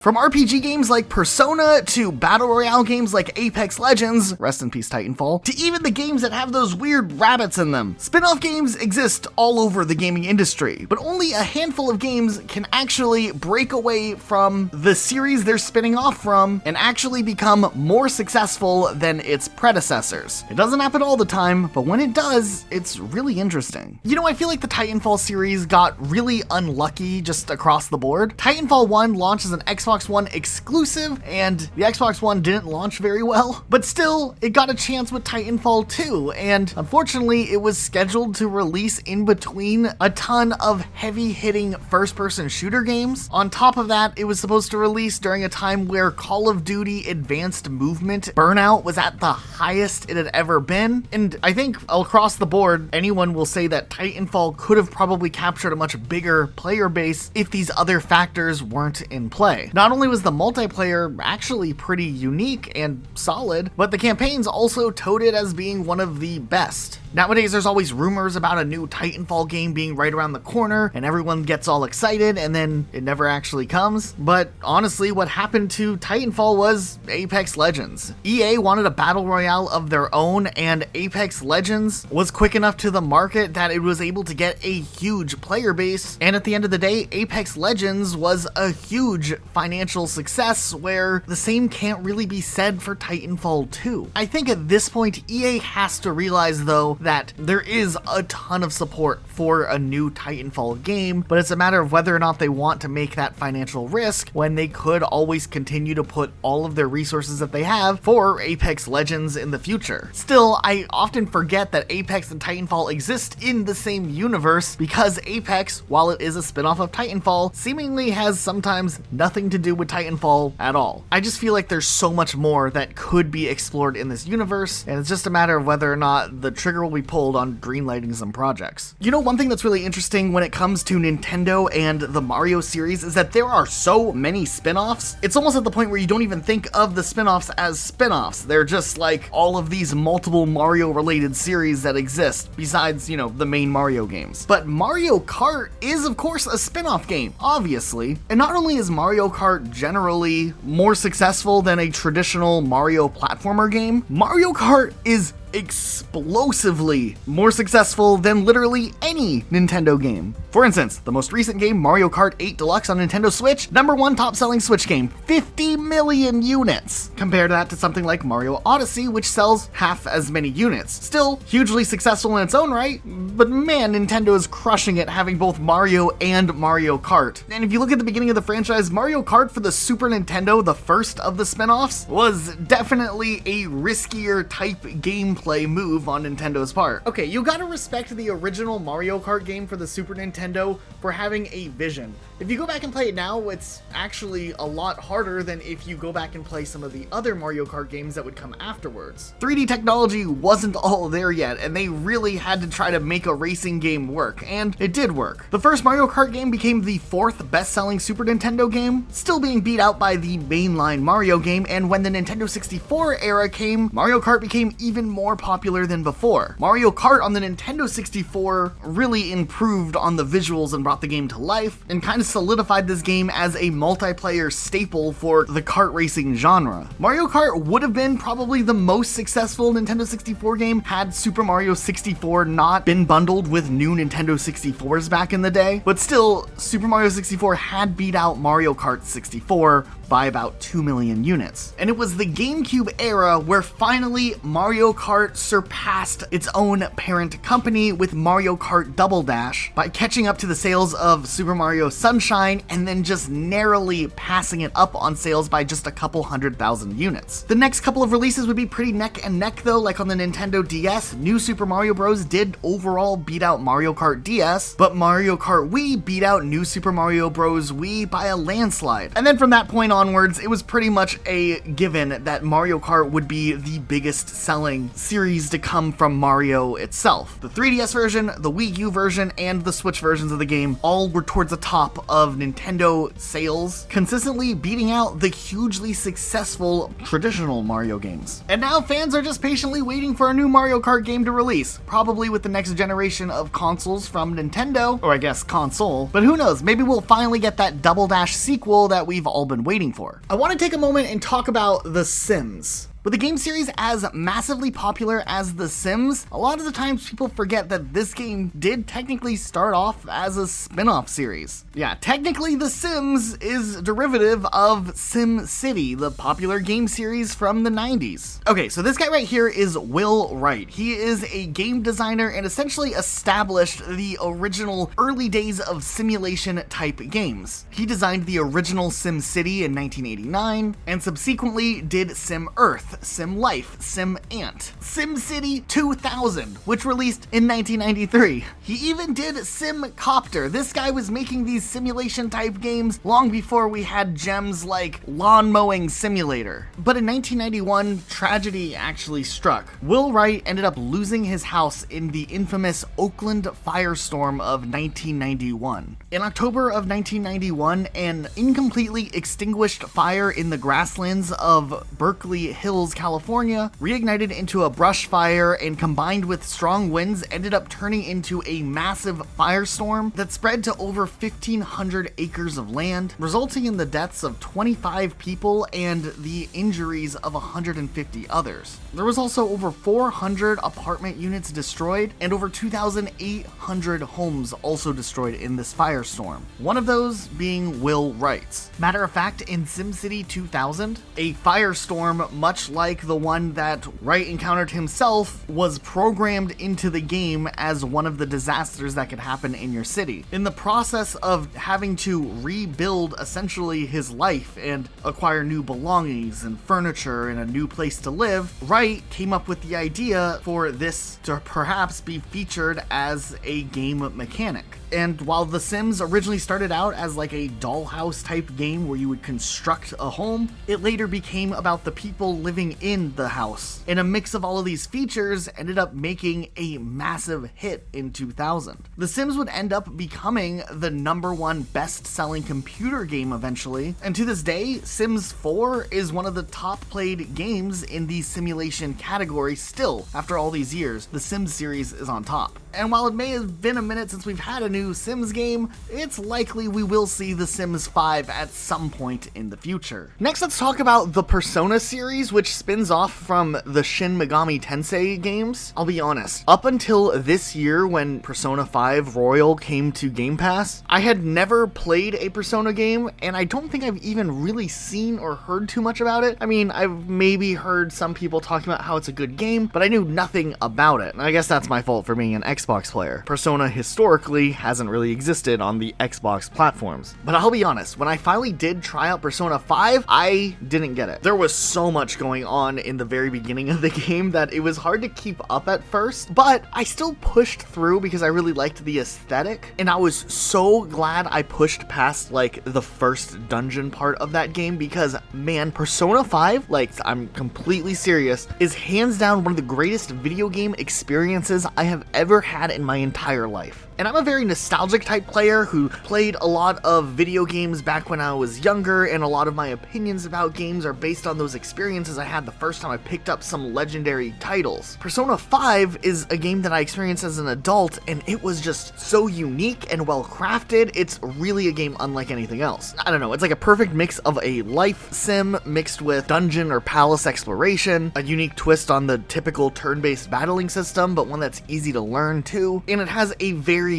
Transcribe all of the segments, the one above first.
From RPG games like Persona to battle royale games like Apex Legends, rest in peace Titanfall, to even the games that have those weird rabbits in them. Spin-off games exist all over the gaming industry, but only a handful of games can actually break away from the series they're spinning off from and actually become more successful than its predecessors. It doesn't happen all the time, but when it does, it's really interesting. You know, I feel like the Titanfall series got really unlucky just across the board. Titanfall 1 launched as an Xbox One exclusive, and the Xbox One didn't launch very well, but still, it got a chance with Titanfall 2, and unfortunately, it was scheduled to release in between a ton of heavy-hitting first-person shooter games. On top of that, it was supposed to release during a time where Call of Duty Advanced Movement burnout was at the highest it had ever been, and I think across the board, anyone will say that Titanfall could have probably captured a much bigger player base if these other factors weren't in play. Not only was the multiplayer actually pretty unique and solid, but the campaigns also touted as being one of the best. Nowadays, there's always rumors about a new Titanfall game being right around the corner, and everyone gets all excited, and then it never actually comes. But honestly, what happened to Titanfall was Apex Legends. EA wanted a battle royale of their own, and Apex Legends was quick enough to the market that it was able to get a huge player base, and at the end of the day, Apex Legends was a huge financial success, where the same can't really be said for Titanfall 2. I think at this point, EA has to realize, though, that there is a ton of support for a new Titanfall game, but it's a matter of whether or not they want to make that financial risk when they could always continue to put all of their resources that they have for Apex Legends in the future. Still, I often forget that Apex and Titanfall exist in the same universe because Apex, while it is a spin-off of Titanfall, seemingly has sometimes nothing to do with Titanfall at all. I just feel like there's so much more that could be explored in this universe, and it's just a matter of whether or not the trigger will be pulled on greenlighting some projects. You know, one thing that's really interesting when it comes to Nintendo and the Mario series is that there are so many spin-offs. It's almost at the point where you don't even think of the spin-offs as spin-offs. They're just like all of these multiple Mario-related series that exist, besides, you know, the main Mario games. But Mario Kart is, of course, a spin-off game, obviously. And not only is Mario Kart generally more successful than a traditional Mario platformer game, Mario Kart is explosively more successful than literally any Nintendo game. For instance, the most recent game, Mario Kart 8 Deluxe on Nintendo Switch, #1 top-selling Switch game, 50 million units. Compare that to something like Mario Odyssey, which sells half as many units. Still hugely successful in its own right, but man, Nintendo is crushing it having both Mario and Mario Kart. And if you look at the beginning of the franchise, Mario Kart for the Super Nintendo, the first of the spin-offs, was definitely a riskier type gameplay move on Nintendo's part. Okay, you gotta respect the original Mario Kart game for the Super Nintendo for having a vision. If you go back and play it now, it's actually a lot harder than if you go back and play some of the other Mario Kart games that would come afterwards. 3D technology wasn't all there yet, and they really had to try to make a racing game work, and it did work. The first Mario Kart game became the 4th best-selling Super Nintendo game, still being beat out by the mainline Mario game, and when the Nintendo 64 era came, Mario Kart became even more popular than before. Mario Kart on the Nintendo 64 really improved on the visuals and brought the game to life, and kind of solidified this game as a multiplayer staple for the kart racing genre. Mario Kart would have been probably the most successful Nintendo 64 game had Super Mario 64 not been bundled with new Nintendo 64s back in the day, but still, Super Mario 64 had beat out Mario Kart 64 by about 2 million units. And it was the GameCube era where finally Mario Kart surpassed its own parent company with Mario Kart Double Dash by catching up to the sales of Super Mario Sunshine and then just narrowly passing it up on sales by just a couple 100,000 units. The next couple of releases would be pretty neck and neck though, like on the Nintendo DS, New Super Mario Bros. Did overall beat out Mario Kart DS, but Mario Kart Wii beat out New Super Mario Bros. Wii by a landslide. And then from that point onwards, it was pretty much a given that Mario Kart would be the biggest selling series to come from Mario itself. The 3DS version, the Wii U version, and the Switch versions of the game all were towards the top of Nintendo sales, consistently beating out the hugely successful traditional Mario games. And now fans are just patiently waiting for a new Mario Kart game to release, probably with the next generation of consoles from Nintendo, or I guess console, but who knows, maybe we'll finally get that Double Dash sequel that we've all been waiting for. I want to take a moment and talk about The Sims. With a game series as massively popular as The Sims, a lot of the times people forget that this game did technically start off as a spin-off series. Yeah, technically The Sims is a derivative of Sim City, the popular game series from the 90s. Okay, so this guy right here is Will Wright. He is a game designer and essentially established the original early days of simulation type games. He designed the original Sim City in 1989 and subsequently did Sim Earth, Sim Life, Sim Ant, Sim City 2000, which released in 1993. He even did Sim Copter. This guy was making these simulation type games long before we had gems like Lawn Mowing Simulator. But in 1991, tragedy actually struck. Will Wright ended up losing his house in the infamous Oakland firestorm of 1991. In October of 1991, an incompletely extinguished fire in the grasslands of Berkeley Hills, California, reignited into a brush fire and combined with strong winds ended up turning into a massive firestorm that spread to over 1,500 acres of land, resulting in the deaths of 25 people and the injuries of 150 others. There was also over 400 apartment units destroyed and over 2,800 homes also destroyed in this firestorm. One of those being Will Wright's. Matter of fact, in SimCity 2000, a firestorm much like the one that Wright encountered himself was programmed into the game as one of the disasters that could happen in your city. In the process of having to rebuild essentially his life and acquire new belongings and furniture and a new place to live, Wright came up with the idea for this to perhaps be featured as a game mechanic. And while The Sims originally started out as like a dollhouse type game where you would construct a home, it later became about the people living in the house. And a mix of all of these features ended up making a massive hit in 2000. The Sims would end up becoming the #1 best-selling computer game eventually, and to this day, Sims 4 is one of the top played games in the simulation category still. After all these years, the Sims series is on top. And while it may have been a minute since we've had a new Sims game, it's likely we will see The Sims 5 at some point in the future. Next, let's talk about the Persona series, which spins off from the Shin Megami Tensei games. I'll be honest, up until this year when Persona 5 Royal came to Game Pass, I had never played a Persona game, and I don't think I've even really seen or heard too much about it. I mean, I've maybe heard some people talking about how it's a good game, but I knew nothing about it. And I guess that's my fault for being an Xbox player. Persona historically hasn't really existed on the Xbox platforms. But I'll be honest, when I finally did try out Persona 5, I didn't get it. There was so much going on in the very beginning of the game that it was hard to keep up at first, but I still pushed through because I really liked the aesthetic, and I was so glad I pushed past like the first dungeon part of that game because, man, Persona 5, like, I'm completely serious, is hands down one of the greatest video game experiences I have ever had in my entire life. And I'm a very nostalgic type player who played a lot of video games back when I was younger, and a lot of my opinions about games are based on those experiences I had the first time I picked up some legendary titles. Persona 5 is a game that I experienced as an adult, and it was just so unique and well crafted. It's really a game unlike anything else. I don't know, it's like a perfect mix of a life sim mixed with dungeon or palace exploration, a unique twist on the typical turn-based battling system, but one that's easy to learn too, and it has a very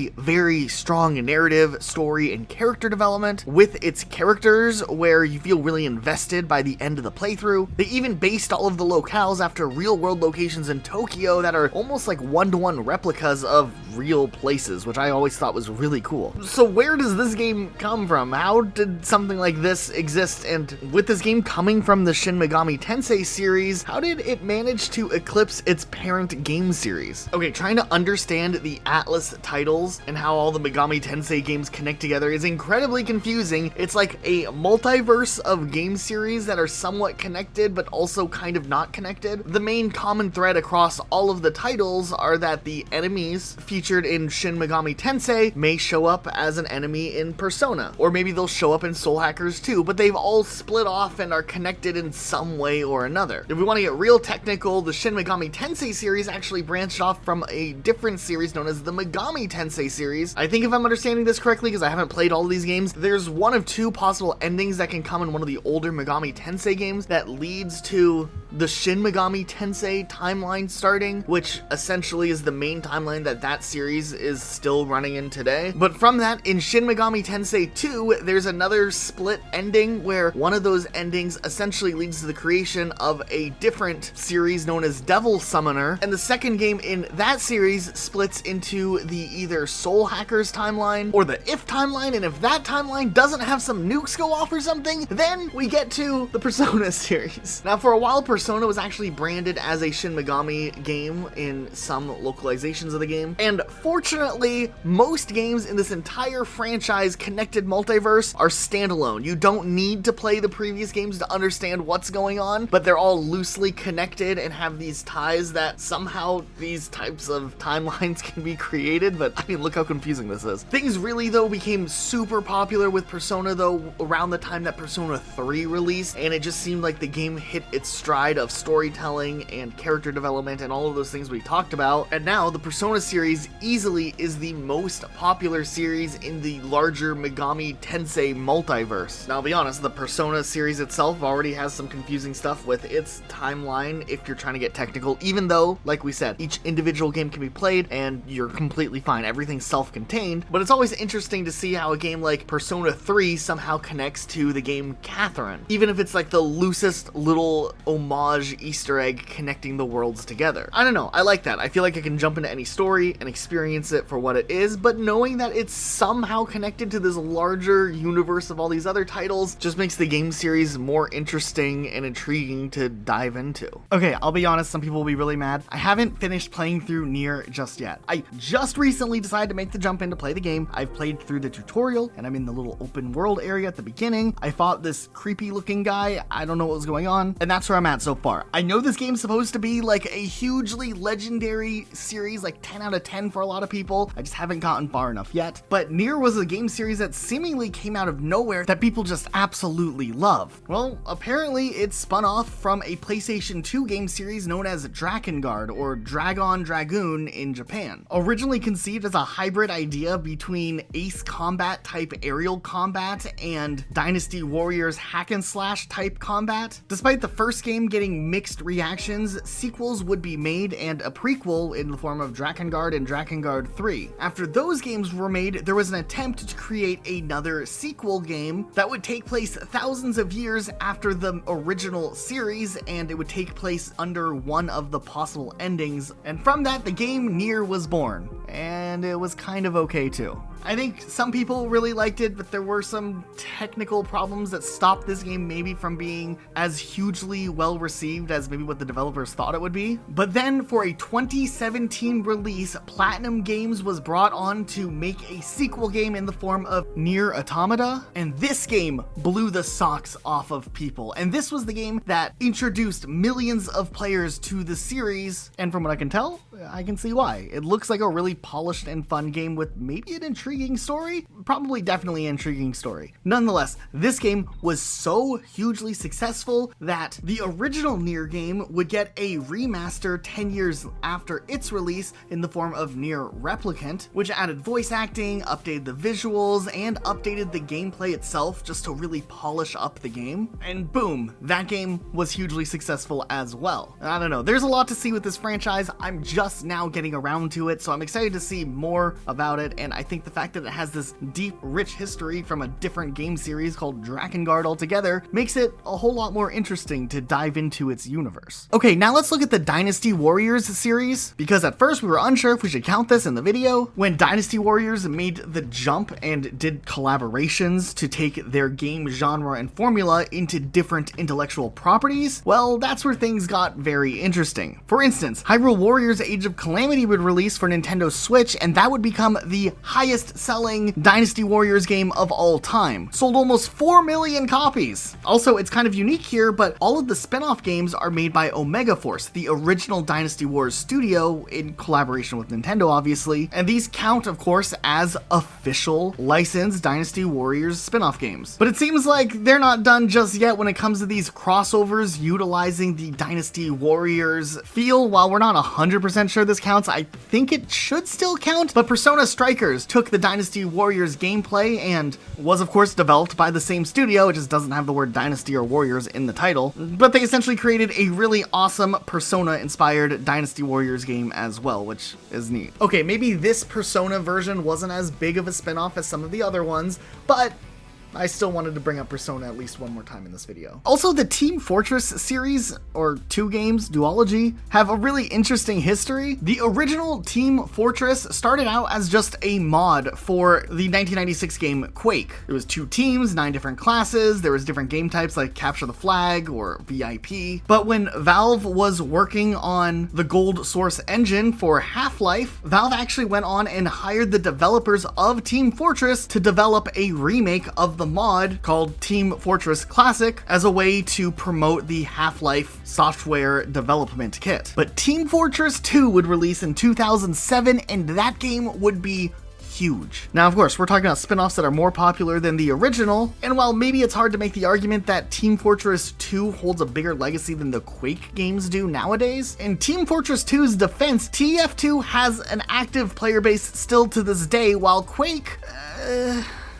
strong narrative, story, and character development with its characters where you feel really invested by the end of the playthrough. They even based all of the locales after real-world locations in Tokyo that are almost like one-to-one replicas of real places, which I always thought was really cool. So where does this game come from? How did something like this exist? And with this game coming from the Shin Megami Tensei series, how did it manage to eclipse its parent game series? Okay, trying to understand the Atlas title titles and how all the Megami Tensei games connect together is incredibly confusing. It's like a multiverse of game series that are somewhat connected but also kind of not connected. The main common thread across all of the titles are that the enemies featured in Shin Megami Tensei may show up as an enemy in Persona, or maybe they'll show up in Soul Hackers too, but they've all split off and are connected in some way or another. If we want to get real technical, the Shin Megami Tensei series actually branched off from a different series known as the Megami Tensei series. I think if I'm understanding this correctly, because I haven't played all of these games, there's one of two possible endings that can come in one of the older Megami Tensei games that leads to the Shin Megami Tensei timeline starting, which essentially is the main timeline that series is still running in today. But from that, in Shin Megami Tensei 2, there's another split ending where one of those endings essentially leads to the creation of a different series known as Devil Summoner, and the second game in that series splits into the either Soul Hackers timeline or the If timeline, and if that timeline doesn't have some nukes go off or something, then we get to the Persona series. Now, for a while, Persona was actually branded as a Shin Megami game in some localizations of the game, and fortunately, most games in this entire franchise connected multiverse are standalone. You don't need to play the previous games to understand what's going on, but they're all loosely connected and have these ties that somehow these types of timelines can be created. But I mean, look how confusing this is. Things really though became super popular with Persona though around the time that Persona 3 released, and it just seemed like the game hit its stride of storytelling and character development and all of those things we talked about. And now the Persona series easily is the most popular series in the larger Megami Tensei multiverse. Now, I'll be honest, the Persona series itself already has some confusing stuff with its timeline if you're trying to get technical, even though, like we said, each individual game can be played and you're completely fine. Everything's self-contained, but it's always interesting to see how a game like Persona 3 somehow connects to the game Catherine, even if it's like the loosest little homage Easter egg connecting the worlds together. I don't know, I like that. I feel like I can jump into any story and experience it for what it is, but knowing that it's somehow connected to this larger universe of all these other titles just makes the game series more interesting and intriguing to dive into. Okay, I'll be honest, some people will be really mad. I haven't finished playing through Nier just yet. I just recently decided to make the jump in to play the game. I've played through the tutorial and I'm in the little open world area at the beginning. I fought this creepy looking guy. I don't know what was going on, and that's where I'm at so far. I know this game's supposed to be like a hugely legendary series, like 10 out of 10 for a lot of people. I just haven't gotten far enough yet. But Nier was a game series that seemingly came out of nowhere that people just absolutely love. Well, apparently it spun off from a PlayStation 2 game series known as Drakengard, or Dragon Dragoon in Japan. Originally conceived as a hybrid idea between Ace Combat type aerial combat and Dynasty Warriors hack and slash type combat. Despite the first game getting mixed reactions, sequels would be made and a prequel in the form of Drakengard and Drakengard 3. After those games were made, there was an attempt to create another sequel game that would take place thousands of years after the original series, and it would take place under one of the possible endings. And from that, the game Nier was born, and it was kind of okay too. I think some people really liked it, but there were some technical problems that stopped this game maybe from being as hugely well received as maybe what the developers thought it would be. But then for a 2017 release, Platinum Games was brought on to make a sequel game in the form of Nier Automata, and this game blew the socks off of people. And this was the game that introduced millions of players to the series, and from what I can tell, I can see why. It looks like a really polished and fun game with maybe an intriguing story? Probably definitely an intriguing story. Nonetheless, this game was so hugely successful that the original Nier game would get a remaster 10 years after its release in the form of Nier Replicant, which added voice acting, updated the visuals, and updated the gameplay itself just to really polish up the game. And boom, that game was hugely successful as well. I don't know, there's a lot to see with this franchise. I'm just now getting around to it, so I'm excited to see more about it, and I think the fact fact that it has this deep, rich history from a different game series called Drakengard altogether makes it a whole lot more interesting to dive into its universe. Okay, now let's look at the Dynasty Warriors series, because at first we were unsure if we should count this in the video. When Dynasty Warriors made the jump and did collaborations to take their game genre and formula into different intellectual properties, well, that's where things got very interesting. For instance, Hyrule Warriors Age of Calamity would release for Nintendo Switch, and that would become the highest selling Dynasty Warriors game of all time. Sold almost 4 million copies. Also, it's kind of unique here, but all of the spin-off games are made by Omega Force, the original Dynasty Wars studio, in collaboration with Nintendo, obviously, and these count, of course, as official licensed Dynasty Warriors spin-off games. But it seems like they're not done just yet when it comes to these crossovers utilizing the Dynasty Warriors feel. While we're not 100% sure this counts, I think it should still count, but Persona Strikers took the Dynasty Warriors gameplay and was, of course, developed by the same studio. It just doesn't have the word Dynasty or Warriors in the title, but they essentially created a really awesome Persona-inspired Dynasty Warriors game as well, which is neat. Okay, maybe this Persona version wasn't as big of a spin-off as some of the other ones, but I still wanted to bring up Persona at least one more time in this video. Also, the Team Fortress series, or 2 games, duology, have a really interesting history. The original Team Fortress started out as just a mod for the 1996 game Quake. It was 2 teams, 9 different classes, there was different game types like Capture the Flag or VIP. But when Valve was working on the Gold Source engine for Half-Life, Valve actually went on and hired the developers of Team Fortress to develop a remake of the mod called Team Fortress Classic as a way to promote the Half-Life software development kit. But Team Fortress 2 would release in 2007, and that game would be huge. Now, of course, we're talking about spin-offs that are more popular than the original, and while maybe it's hard to make the argument that Team Fortress 2 holds a bigger legacy than the Quake games do nowadays, in Team Fortress 2's defense, TF2 has an active player base still to this day, while Quake,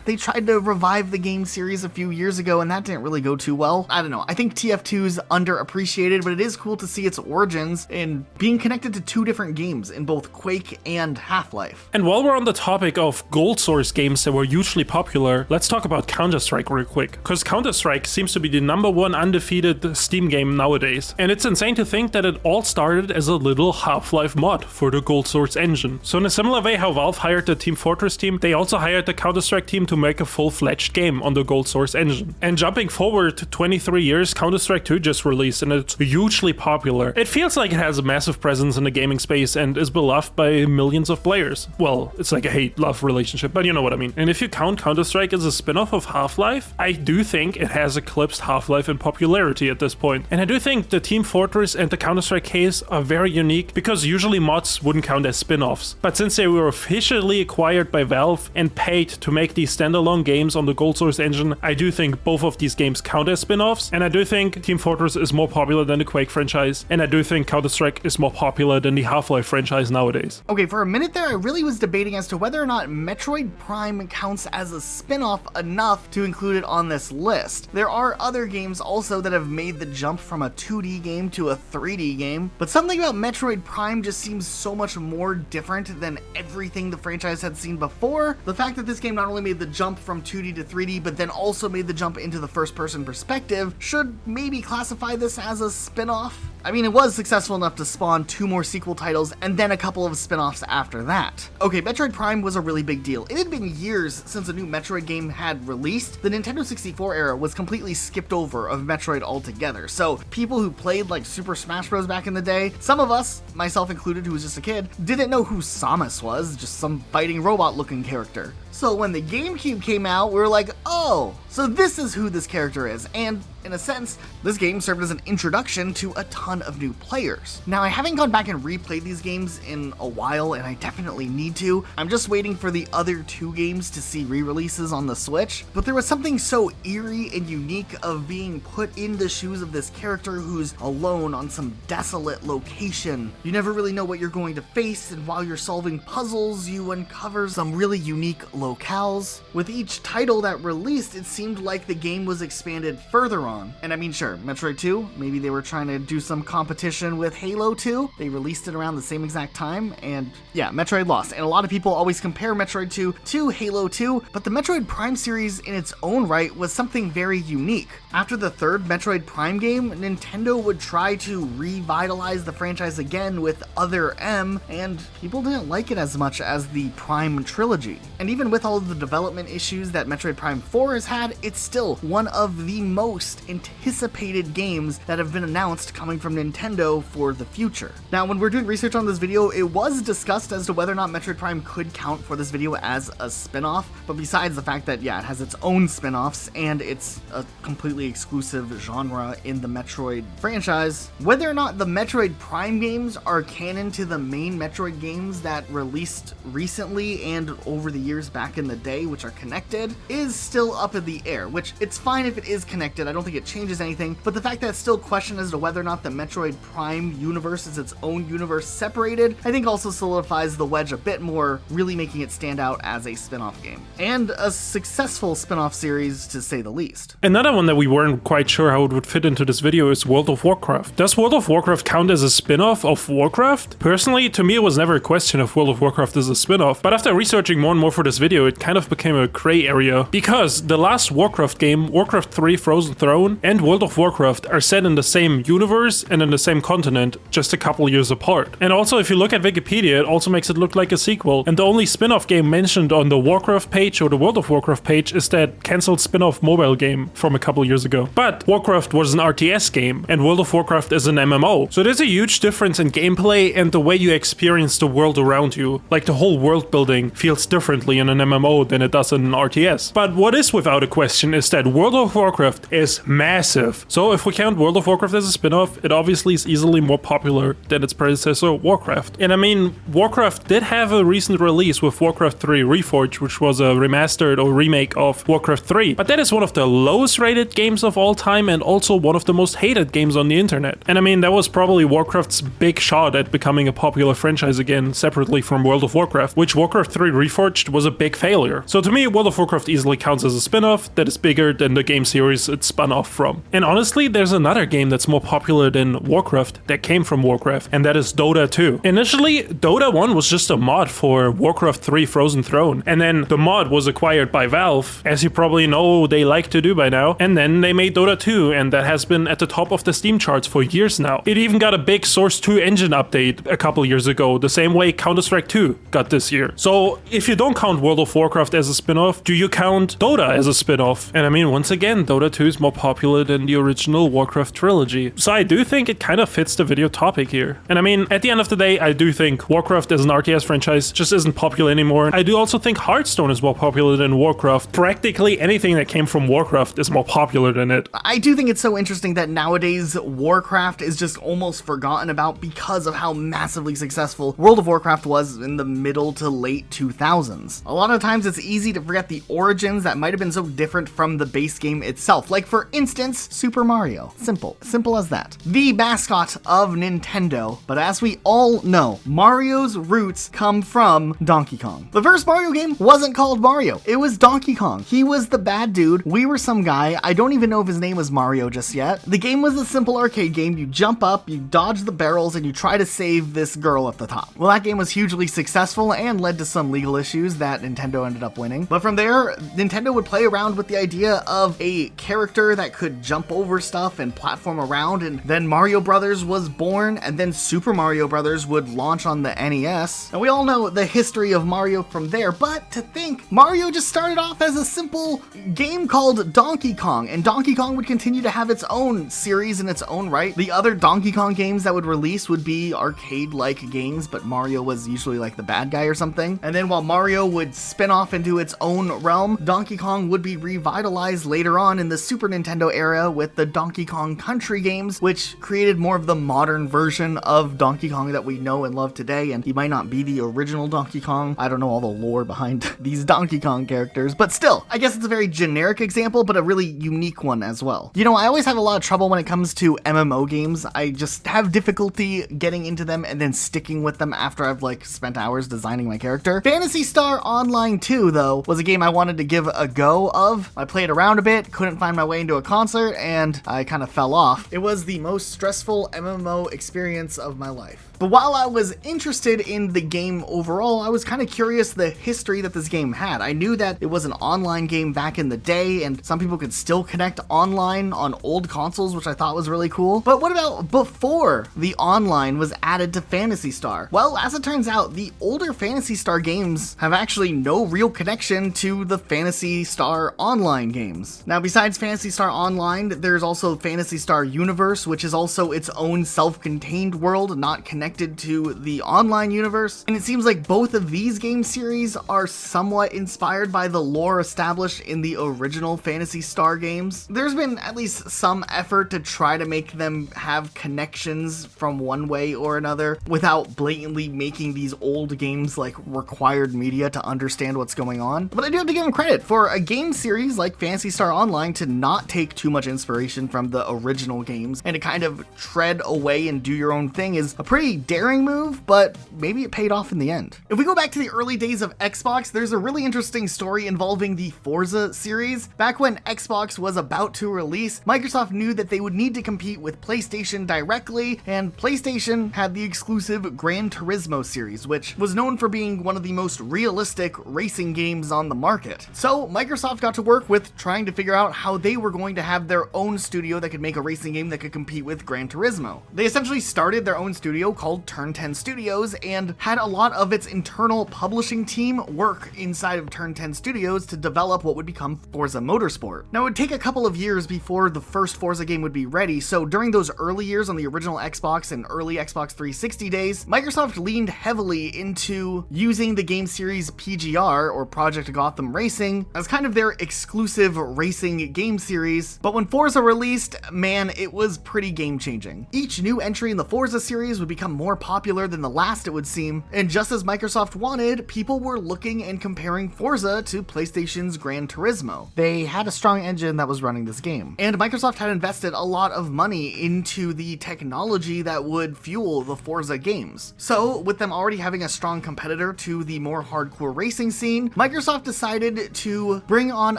they tried to revive the game series a few years ago, and that didn't really go too well. I don't know. I think TF2's underappreciated, but it is cool to see its origins in being connected to 2 different games in both Quake and Half-Life. And while we're on the topic of Gold Source games that were hugely popular, let's talk about Counter-Strike real quick. Because Counter-Strike seems to be the #1 undefeated Steam game nowadays. And it's insane to think that it all started as a little Half-Life mod for the Gold Source engine. So in a similar way how Valve hired the Team Fortress team, they also hired the Counter-Strike team to make a full-fledged game on the Gold Source engine. And jumping forward 23 years, Counter-Strike 2 just released and it's hugely popular. It feels like it has a massive presence in the gaming space and is beloved by millions of players. Well, it's like a hate-love relationship, but you know what I mean. And if you count Counter-Strike as a spin-off of Half-Life, I do think it has eclipsed Half-Life in popularity at this point. And I do think the Team Fortress and the Counter-Strike case are very unique because usually mods wouldn't count as spin-offs. But since they were officially acquired by Valve and paid to make these standalone games on the Gold Source engine, I do think both of these games count as spin-offs, and I do think Team Fortress is more popular than the Quake franchise, and I do think Counter-Strike is more popular than the Half-Life franchise nowadays. Okay, for a minute there, I really was debating as to whether or not Metroid Prime counts as a spin-off enough to include it on this list. There are other games also that have made the jump from a 2D game to a 3D game, but something about Metroid Prime just seems so much more different than everything the franchise had seen before. The fact that this game not only made the jump from 2D to 3D, but then also made the jump into the first-person perspective, should maybe classify this as a spin-off. I mean, it was successful enough to spawn 2 more sequel titles and then a couple of spin-offs after that. Okay, Metroid Prime was a really big deal. It had been years since a new Metroid game had released. The Nintendo 64 era was completely skipped over of Metroid altogether, so people who played like Super Smash Bros. Back in the day, some of us, myself included who was just a kid, didn't know who Samus was, just some fighting robot-looking character. So when the GameCube came out, we were like, oh, so this is who this character is, and in a sense, this game served as an introduction to a ton of new players. Now, I haven't gone back and replayed these games in a while, and I definitely need to. I'm just waiting for the other 2 games to see re-releases on the Switch, but there was something so eerie and unique of being put in the shoes of this character who's alone on some desolate location. You never really know what you're going to face, and while you're solving puzzles, you uncover some really unique locales. With each title that released, it seemed like the game was expanded further on. And I mean, sure, Metroid 2, maybe they were trying to do some competition with Halo 2. They released it around the same exact time, and yeah, Metroid lost. And a lot of people always compare Metroid 2 to Halo 2, but the Metroid Prime series in its own right was something very unique. After the third Metroid Prime game, Nintendo would try to revitalize the franchise again with Other M, and people didn't like it as much as the Prime trilogy. And even with all of the development issues that Metroid Prime 4 has had, it's still one of the most anticipated games that have been announced coming from Nintendo for the future. Now, when we're doing research on this video, it was discussed as to whether or not Metroid Prime could count for this video as a spin-off, but besides the fact that, yeah, it has its own spin-offs and it's a completely exclusive genre in the Metroid franchise, whether or not the Metroid Prime games are canon to the main Metroid games that released recently and over the years back in the day, which are connected, is still up in the air, which it's fine if it is connected. I don't think it changes anything, but the fact that it's still questioned as to whether or not the Metroid Prime universe is its own universe separated, I think also solidifies the wedge a bit more, really making it stand out as a spin-off game. And a successful spin-off series, to say the least. Another one that we weren't quite sure how it would fit into this video is World of Warcraft. Does World of Warcraft count as a spin-off of Warcraft? Personally, to me it was never a question if World of Warcraft is a spin-off, but after researching more and more for this video, it kind of became a gray area, because the last Warcraft game, Warcraft 3 Frozen Throne, and World of Warcraft are set in the same universe and in the same continent, just a couple years apart. And also, if you look at Wikipedia, it also makes it look like a sequel, and the only spin-off game mentioned on the Warcraft page or the World of Warcraft page is that cancelled spin-off mobile game from a couple years ago. But Warcraft was an RTS game, and World of Warcraft is an MMO. So there's a huge difference in gameplay and the way you experience the world around you. Like, the whole world building feels differently in an MMO than it does in an RTS. But what is without a question is that World of Warcraft is massive. So if we count World of Warcraft as a spin-off, it obviously is easily more popular than its predecessor, Warcraft. And I mean, Warcraft did have a recent release with Warcraft 3 Reforged, which was a remastered or remake of Warcraft 3. But that is one of the lowest rated games of all time and also one of the most hated games on the internet. And I mean, that was probably Warcraft's big shot at becoming a popular franchise again, separately from World of Warcraft, which Warcraft 3 Reforged was a big failure. So to me, World of Warcraft easily counts as a spin-off that is bigger than the game series it spun off from. And honestly, there's another game that's more popular than Warcraft that came from Warcraft, and that is Dota 2. Initially, Dota 1 was just a mod for Warcraft 3 Frozen Throne, and then the mod was acquired by Valve, as you probably know they like to do by now, and then they made Dota 2, and that has been at the top of the Steam charts for years now. It even got a big Source 2 engine update a couple years ago, the same way Counter-Strike 2 got this year. So if you don't count World of Warcraft as a spin-off, do you count Dota as a spin-off? And I mean, once again, Dota 2 is more popular than the original Warcraft trilogy. So I do think it kind of fits the video topic here. And I mean, at the end of the day, I do think Warcraft as an RTS franchise just isn't popular anymore. I do also think Hearthstone is more popular than Warcraft. Practically anything that came from Warcraft is more popular than it. I do think it's so interesting that nowadays Warcraft is just almost forgotten about because of how massively successful World of Warcraft was in the middle to late 2000s. A lot of times it's easy to forget the origins that might have been so different from the base game itself. Like, for instance, Super Mario. Simple as that. The mascot of Nintendo, but as we all know, Mario's roots come from Donkey Kong. The first Mario game wasn't called Mario, it was Donkey Kong. He was the bad dude, we were some guy, I don't even know if his name was Mario just yet. The game was a simple arcade game. You jump up, you dodge the barrels, and you try to save this girl at the top. Well, that game was hugely successful and led to some legal issues that Nintendo ended up winning. But from there, Nintendo would play around with the idea of a character that could jump over stuff and platform around, and then Mario Brothers was born, and then Super Mario Brothers would launch on the NES. And we all know the history of Mario from there, but to think, Mario just started off as a simple game called Donkey Kong, and Donkey Kong would continue to have its own series in its own right. The other Donkey Kong games that would release would be arcade-like games, but Mario was usually like the bad guy or something. And then while Mario would spin off into its own realm, Donkey Kong would be revitalized later on in the Super Nintendo era with the Donkey Kong Country games, which created more of the modern version of Donkey Kong that we know and love today. And he might not be the original Donkey Kong. I don't know all the lore behind these Donkey Kong characters, but still, I guess it's a very generic example, but a really unique one as well. You know, I always have a lot of trouble when it comes to MMO games. I just have difficulty getting into them and then sticking with them after I've like spent hours designing my character. Phantasy Star Online Online 2, though, was a game I wanted to give a go of. I played around a bit, couldn't find my way into a concert, and I kind of fell off. It was the most stressful MMO experience of my life. But while I was interested in the game overall, I was kind of curious the history that this game had. I knew that it was an online game back in the day, and some people could still connect online on old consoles, which I thought was really cool. But what about before the online was added to Phantasy Star? Well, as it turns out, the older Phantasy Star games have actually no real connection to the Phantasy Star Online games. Now, besides Phantasy Star Online, there's also Phantasy Star Universe, which is also its own self-contained world, not connected to the online universe. And it seems like both of these game series are somewhat inspired by the lore established in the original Phantasy Star games. There's been at least some effort to try to make them have connections from one way or another without blatantly making these old games like required media to understand what's going on. But I do have to give them credit for a game series like Phantasy Star Online to not take too much inspiration from the original games and to kind of tread away and do your own thing is a pretty daring move, but maybe it paid off in the end. If we go back to the early days of Xbox, there's a really interesting story involving the Forza series. Back when Xbox was about to release, Microsoft knew that they would need to compete with PlayStation directly, and PlayStation had the exclusive Gran Turismo series, which was known for being one of the most realistic racing games on the market. So Microsoft got to work with trying to figure out how they were going to have their own studio that could make a racing game that could compete with Gran Turismo. They essentially started their own studio called Turn 10 Studios and had a lot of its internal publishing team work inside of Turn 10 Studios to develop what would become Forza Motorsport. Now, it would take a couple of years before the first Forza game would be ready, so during those early years on the original Xbox and early Xbox 360 days, Microsoft leaned heavily into using the game series PGR, or Project Gotham Racing, as kind of their exclusive racing game series. But when Forza released, man, it was pretty game-changing. Each new entry in the Forza series would become more popular than the last, it would seem, and just as Microsoft wanted, people were looking and comparing Forza to PlayStation's Gran Turismo. They had a strong engine that was running this game, and Microsoft had invested a lot of money into the technology that would fuel the Forza games. So, with them already having a strong competitor to the more hardcore racing scene, Microsoft decided to bring on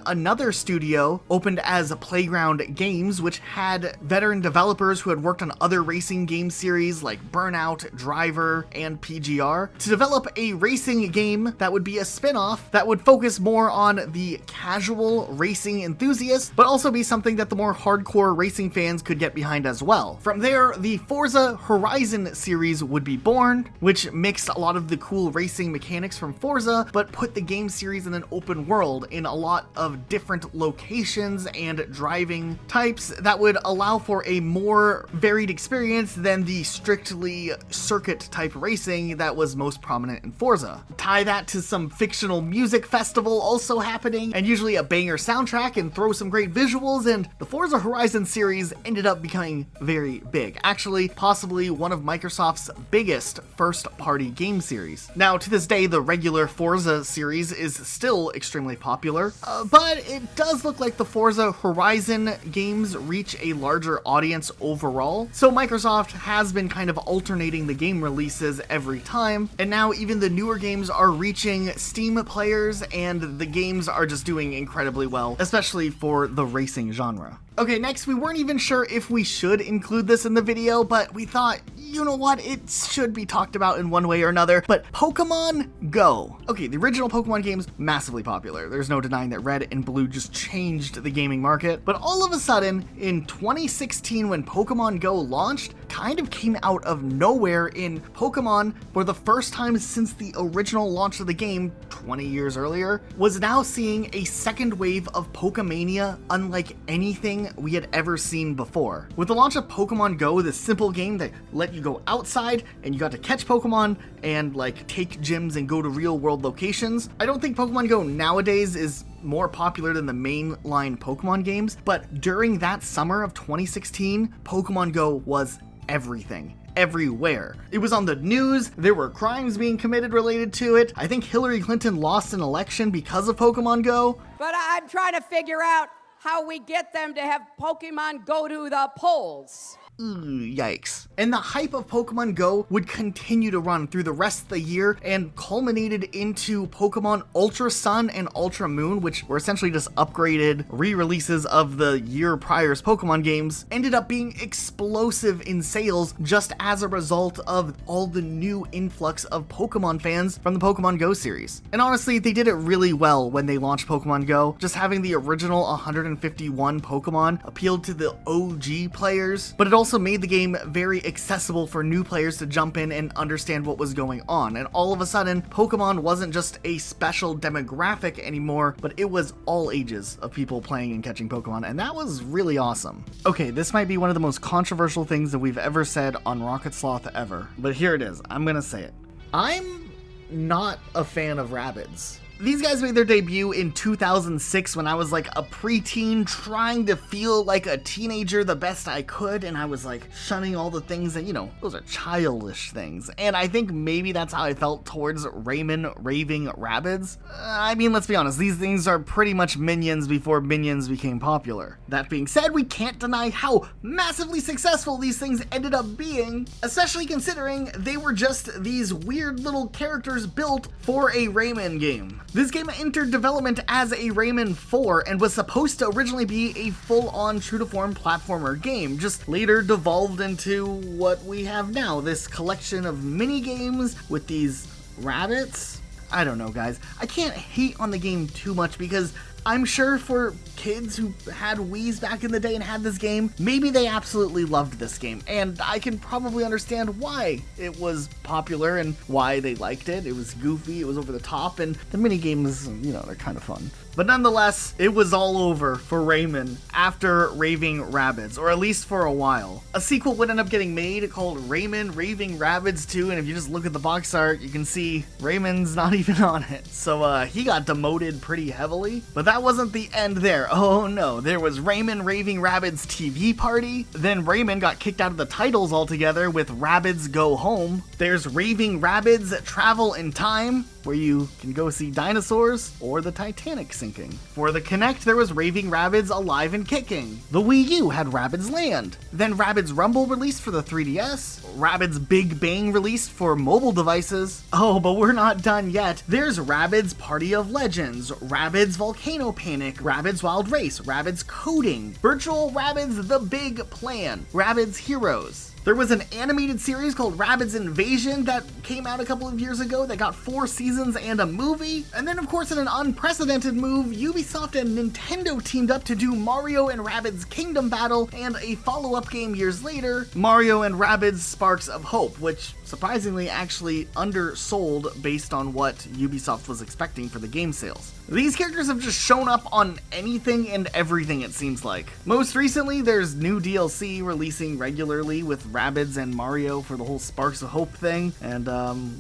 another studio, opened as Playground Games, which had veteran developers who had worked on other racing game series like Burnout, Driver, and PGR, to develop a racing game that would be a spin-off that would focus more on the casual racing enthusiast, but also be something that the more hardcore racing fans could get behind as well. From there, the Forza Horizon series would be born, which mixed a lot of the cool racing mechanics from Forza, but put the game series in an open world in a lot of different locations and driving types that would allow for a more varied experience than the strictly circuit type racing that was most prominent in Forza. Tie that to some fictional music festival also happening, and usually a banger soundtrack, and throw some great visuals, and the Forza Horizon series ended up becoming very big. Actually, possibly one of Microsoft's biggest first-party game series. Now, to this day, the regular Forza series is still extremely popular, but it does look like the Forza Horizon games reach a larger audience overall, so Microsoft has been kind of alternating the game releases every time, and now even the newer games are reaching Steam players, and the games are just doing incredibly well, especially for the racing genre. Okay, next, we weren't even sure if we should include this in the video, but we thought, you know what, it should be talked about in one way or another, but Pokemon Go. Okay, the original Pokemon games, massively popular. There's no denying that Red and Blue just changed the gaming market, but all of a sudden, in 2016 when Pokemon Go launched, kind of came out of nowhere in Pokemon for the first time since the original launch of the game 20 years earlier, was now seeing a second wave of Pokemania unlike anything we had ever seen before. With the launch of Pokemon Go, this simple game that let you go outside and you got to catch Pokemon and like take gyms and go to real world locations, I don't think Pokemon Go nowadays is more popular than the mainline Pokemon games, but during that summer of 2016, Pokemon Go was everything. Everywhere. It was on the news, there were crimes being committed related to it. I think Hillary Clinton lost an election because of Pokemon Go. But I'm trying to figure out how we get them to have Pokemon go to the polls. Yikes. And the hype of Pokemon Go would continue to run through the rest of the year and culminated into Pokemon Ultra Sun and Ultra Moon, which were essentially just upgraded re-releases of the year prior's Pokemon games, ended up being explosive in sales just as a result of all the new influx of Pokemon fans from the Pokemon Go series. And honestly, they did it really well when they launched Pokemon Go. Just having the original 151 Pokemon appealed to the OG players, but it also made the game very accessible for new players to jump in and understand what was going on. And all of a sudden, Pokemon wasn't just a special demographic anymore, but it was all ages of people playing and catching Pokemon, and that was really awesome. Okay, this might be one of the most controversial things that we've ever said on Rocket Sloth ever, but here it is. I'm gonna say it. I'm not a fan of Rabbids. These guys made their debut in 2006 when I was like a preteen trying to feel like a teenager the best I could, and I was like shunning all the things that, you know, those are childish things. And I think maybe that's how I felt towards Rayman Raving Rabbids. I mean, let's be honest, these things are pretty much minions before minions became popular. That being said, we can't deny how massively successful these things ended up being, especially considering they were just these weird little characters built for a Rayman game. This game entered development as a Rayman 4 and was supposed to originally be a full-on true-to-form platformer game, just later devolved into what we have now, this collection of mini-games with these rabbits. I don't know, guys. I can't hate on the game too much because I'm sure for kids who had Wiis back in the day and had this game, maybe they absolutely loved this game, and I can probably understand why it was popular and why they liked it. It was goofy, it was over the top, and the mini games, you know, they're kind of fun. But nonetheless, it was all over for Rayman after Raving Rabbids, or at least for a while. A sequel would end up getting made called Rayman Raving Rabbids 2, and if you just look at the box art, you can see Rayman's not even on it. So he got demoted pretty heavily, but that wasn't the end there. Oh no, there was Rayman Raving Rabbids TV Party, then Rayman got kicked out of the titles altogether with Rabbids Go Home. There's Raving Rabbids Travel in Time, where you can go see dinosaurs or the Titanic sinking. For the Kinect, there was Raving Rabbids Alive and Kicking. The Wii U had Rabbids Land. Then Rabbids Rumble released for the 3DS. Rabbids Big Bang released for mobile devices. Oh, but we're not done yet. There's Rabbids Party of Legends, Rabbids Volcano Panic, Rabbids Wild Race, Rabbids Coding, Virtual Rabbids The Big Plan, Rabbids Heroes. There was an animated series called Rabbids Invasion that came out a couple of years ago that got 4 seasons and a movie. And then, of course, in an unprecedented move, Ubisoft and Nintendo teamed up to do Mario and Rabbids Kingdom Battle and a follow-up game years later, Mario and Rabbids Sparks of Hope, which surprisingly actually undersold based on what Ubisoft was expecting for the game sales. These characters have just shown up on anything and everything, it seems like. Most recently, there's new DLC releasing regularly with Rabbids and Mario for the whole Sparks of Hope thing, and